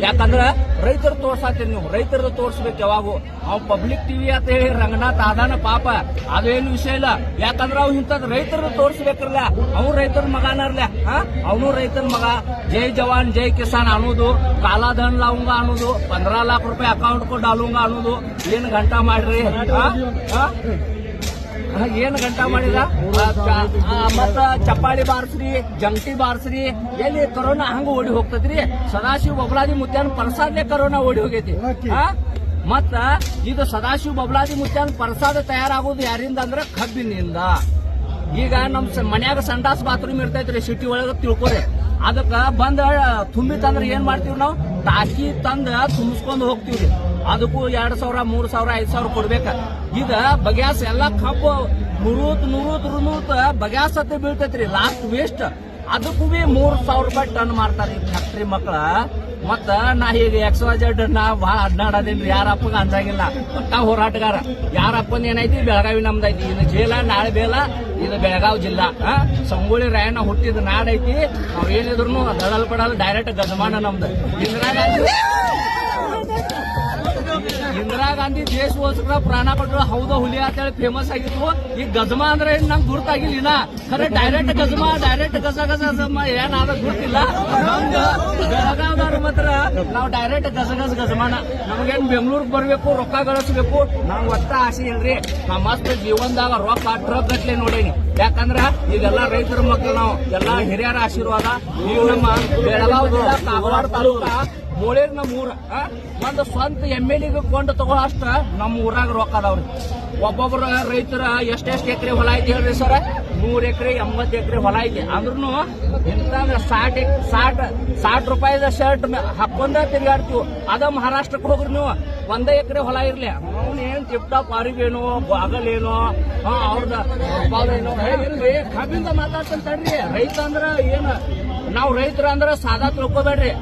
ಯಾಕಂದ್ರ ರೈತರು ತೋರ್ಸಾತೀರಿ ನೀವು, ರೈತರದ್ದು ತೋರ್ಸ್ಬೇಕು ಯಾವಾಗೂ. ಅವ್ ಪಬ್ಲಿಕ್ ಟಿವಿ ಅಂತ ಹೇಳಿ ರಂಗನಾಥ್ ಆದಾನ ಪಾಪ ಅದೇನು ವಿಷಯ ಇಲ್ಲ. ಯಾಕಂದ್ರ ಅವ್ ಇಂಥದ್ ರೈತರದ್ದು ತೋರ್ಸ್ಬೇಕ್ರಲ್ಲ. ಅವ್ನು ರೈತರ ಮಗನರ್ಲ, ಅವನು ರೈತರ ಮಗ. ಜೈ ಜವಾನ್ ಜೈ ಕಿಸಾನ್ ಅನ್ನೋದು, ಕಾಲಾಧನ್ ಲಾವುಂಗ ಅನ್ನೋದು, 15 लाख ರೂಪಾಯಿ ಅಕೌಂಟ್ ಕೊ ಡಾಲುಂಗ ಅನ್ನೋದು ಏನ್ ಗಂಟಾ ಮಾಡ್ರಿ? ಏನ್ ಗಂಟಾ ಮಾಡಿದ? ಮತ್ತ ಚಪ್ಪಾಳಿ ಬಾರ್ಸ್ರಿ, ಜಂಟಿ ಬಾರ್ಸ್ರಿ, ಎಲ್ಲಿ ಕರೋನಾ ಹಂಗ ಓಡಿ ಹೋಗ್ತದ್ರಿ? ಸದಾಶಿವ ಬಬಲಾದಿ ಮುತ್ಯಾನ ಪ್ರಸಾದ್ಲೆ ಕರೋನಾ ಓಡಿ ಹೋಗೈತಿ. ಮತ್ತ ಇದು ಸದಾಶಿವ ಬಬಲಾದಿ ಮುತ್ಯಾನ ಪ್ರಸಾದ ತಯಾರಾಗೋದು ಯಾರಿಂದ ಅಂದ್ರ ಕಬ್ಬಿನಿಂದ. ಈಗ ನಮ್ ಮನ್ಯಾಗ ಸಂಡಾಸ್ ಬಾತ್ರೂಮ್ ಇರ್ತೈತ್ರಿ ಸಿಟಿ ಒಳಗ, ತಿಳ್ಕೊರಿ. ಅದಕ್ಕ ಬಂದ ತುಂಬಿತಂದ್ರ ಏನ್ ಮಾಡ್ತೀವಿ ನಾವು? ಟಾಕಿ ತಂದ ತುಂಬಿಸ್ಕೊಂಡ್ ಹೋಗ್ತೀವ್ರಿ. ಅದಕ್ಕೂ 2,000, 3,000, 5,000 ಕೊಡ್ಬೇಕ. ಇದ ಬಗ್ಯಾಸ್ ಎಲ್ಲಾ ಕಬ್ಬು ನೂರೂತ್ ಬಗ್ಯಾಸ್ ಹತ್ತೆ ಬೀಳ್ತೈತ್ರಿ. ಲಾಸ್ಟ್ ವೇಸ್ಟ್ ಅದಕ್ಕೂ ಬಿ 3,000 ರೂಪಾಯಿ ಟನ್ ಮಾರ್ತಾರ ಈ ಫ್ಯಾಕ್ಟ್ರಿ ಮಕ್ಕಳ. ಮತ್ತ ನಾ ಈಗ XYZ ನಾ ಬಹಳ ಅಡ್ನಾಡದೇನ್ರಿ, ಯಾರಪ್ಪಗ ಅಂಜಾಗಿಲ್ಲ. ಒಟ್ಟ ಹೋರಾಟಗಾರ. ಯಾರಪ್ಪನ ಏನೈತಿ? ಬೆಳಗಾವಿ ನಮ್ದೈತಿ. ಇದು ಜೇಲ, ನಾಳೆ ಬೇಲ. ಇದು ಬೆಳಗಾವಿ ಜಿಲ್ಲಾ. ಸಂಗೊಳ್ಳಿ ರಾಯಣ್ಣ ಹುಟ್ಟಿದ ನಾಡೈತಿ. ನಾವೇನಿದ್ರು ದಡಲ್ ಪಡಲ್ ಡೈರೆಕ್ಟ್ ಗಜಮಾನ ನಮ್ದು. ಇಂದಿರಾ ಗಾಂಧಿ ದೇಶಗೋಸ್ಕರ ಪ್ರಾಣ ಕೊಟ್ಟರು. ಹೌದ ಹುಲಿ ಅಂತ ಹೇಳಿ ಫೇಮಸ್ ಆಗಿತ್ತು. ಈಗ ಗಜಮಾ ಅಂದ್ರೆ ನಂಗೆ ಗುರ್ತಾಗಿಲ್ಲ. ಖರೆ ಡೈರೆಕ್ಟ್ ಗಜಮಾ, ಡೈರೆಕ್ಟ್ ಗಜ ಏನಾದ ಗುರ್ತಿಲ್ಲ. ನಮ್ದು ಬೆಳಗಾವ್ದವ್ರ ಮಾತ್ರ ನಾವು ಡೈರೆಕ್ಟ್ ಗಜಮಾನ. ನಮಗೇನ್ ಬೆಂಗಳೂರಿಗೆ ಬರ್ಬೇಕು, ರೊಕ್ಕ ಗಳಿಸ್ಬೇಕು ನಾವ್ ಒಟ್ಟ ಆಸೆ ಇಲ್ರಿ. ನಾ ಮಸ್ತ್ ಜೀವನದಾಗ ರೊಕ್ಕ ಟ್ರಕ್ ಗಟ್ಲೆ ನೋಡೇನಿ. ಯಾಕಂದ್ರ ಈಗೆಲ್ಲಾ ರೈತರ ಮಕ್ಕಳು ನಾವು, ಎಲ್ಲಾ ಹಿರಿಯರ ಆಶೀರ್ವಾದ. ಈಗ ನಮ್ಮ ಬೆಳಗಾವಿ ಜಿಲ್ಲಾ ಕಾಗವಾಡ ತಾಲೂಕ ಮೋಳೇರ್ ನಮ್ಮ ಊರ ಒಂದು ಸ್ವಂತ MLA ಕೊಂಡು ತಗೋ ಅಷ್ಟ ನಮ್ಮ ಊರಾಗ ರೊಕ್ಕ ಅದಾವ್ರಿ. ಒಬ್ಬೊಬ್ರ ರೈತರ ಎಷ್ಟೆಷ್ಟು ಎಕರೆ ಹೊಲ ಐತಿ ಹೇಳ್ರಿ ಸರ್? 100 ಎಕರೆ 80 ಎಕರೆ ಹೊಲ ಐತಿ. ಅಂದ್ರೂ ಇಂತ 60 ರೂಪಾಯಿದ ಶರ್ಟ್ ಹಾಕೊಂಡ ತಿರುಗಾಡ್ತೀವಿ. ಅದ ಮಹಾರಾಷ್ಟ್ರಕ್ಕೆ ಹೋಗ್ರಿ ನೀವು, 1 ಎಕರೆ ಹೊಲ ಇರ್ಲಿ, ಅವ್ನು ಏನ್ ಟಿಪ್ ಟಾಪ್ ಅರಿವೇನೋ ಬಾಗಲೇನೋ ಅವ್ರದ ಏನೋ ಇಲ್ರಿ. ಕಬ್ಬಿಂದ ಮಾತಾಡ್ತಾನೆ ತಡ್ರಿ. ರೈತ ಅಂದ್ರ ಏನ್? ನಾವು ರೈತರ ಅಂದ್ರ ಸಾದಾ ತಿಳ್ಕೊಬೇಡ್ರಿ.